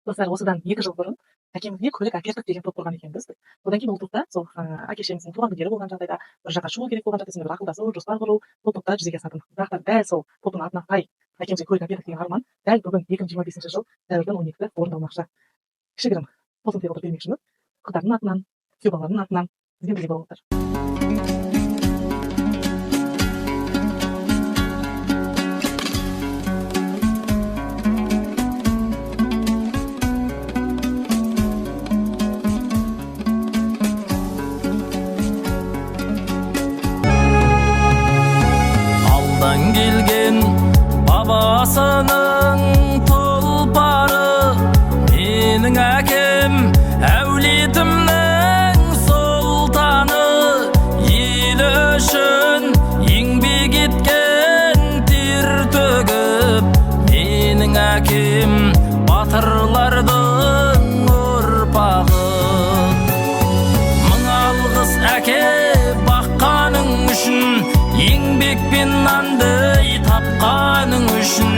Достар, осыдан 2 жыл бұрын әкемізге көлік әпердік деген топ құрған екенбіз. Одан кейін ол топта сол әке-шешеміздің туған күндері болған жағдайда бір жаққа шығу керек болған жағдайда сондай бір ақылдасу, жоспар құру бұл топта жүзеге асатын. Бірақ та дәл сол топтың атына сай әкемізге көлік әпердік деген арман дәл бүгін 2025 жыл сәуірдің 12-сі орындалмақшы. Кішігірім тосын пиғылды бермекшіміз. Қыздардың атынан, күйеу балалардың атынан бізбен бірге болыңыздар. Алдан келген бабасының тұлпары, менің әкем әулетімнің сұлтаны. Елі үшін еңбек еткен тер төгіп, менің әкем батырлардың ұрпағы. Мың алғыс әке баққаның үшін, еңбекпен нанды тапқаның үшін.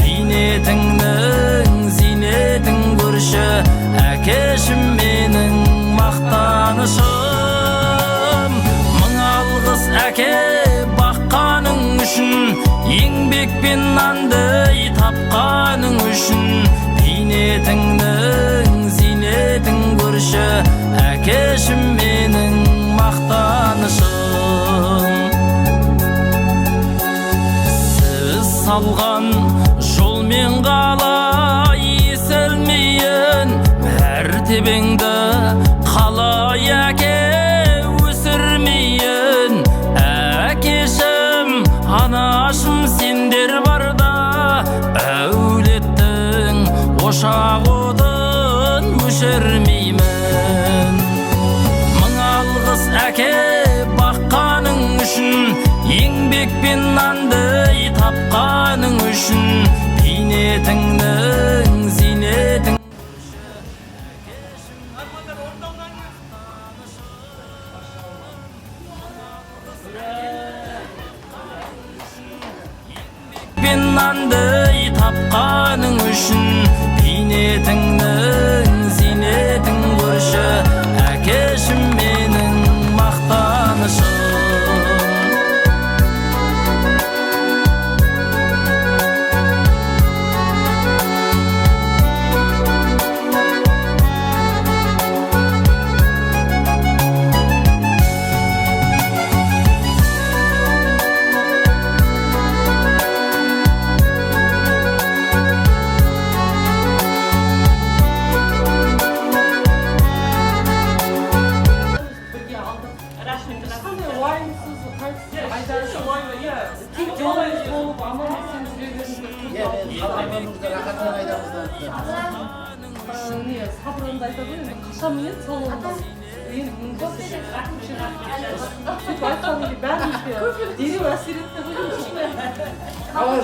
Бейнетіңнің зейнетін көрші, әкешім менің мақтанышым. Мың алғыс әке баққаның үшін, еңбекпен нанды тапқаның үшін. Бейнетіңнің зейнетін көрші, әкешім менің мақтанышым. Салған жолмен қалай еселмейін, мәртебеңді қалай әке өсірмейін. Әкешім, анашым сендер барда, әулеттің ошақ отын өшірмеймін. Мың алғыс әке баққаның үшін, еңбекпен нанды тапқаның үшін. Бейнетіңнің зейнетін еңбекпен нанды тапқаның үшін. Бейнетіңнің зейнетін көрші, әкешім менің мақтанышым. Сабырында айтады ғой, енді қашан мен салонымыз енді сөйтіп айтқаннан кейін бәрімізге дереу әсер етті ғой.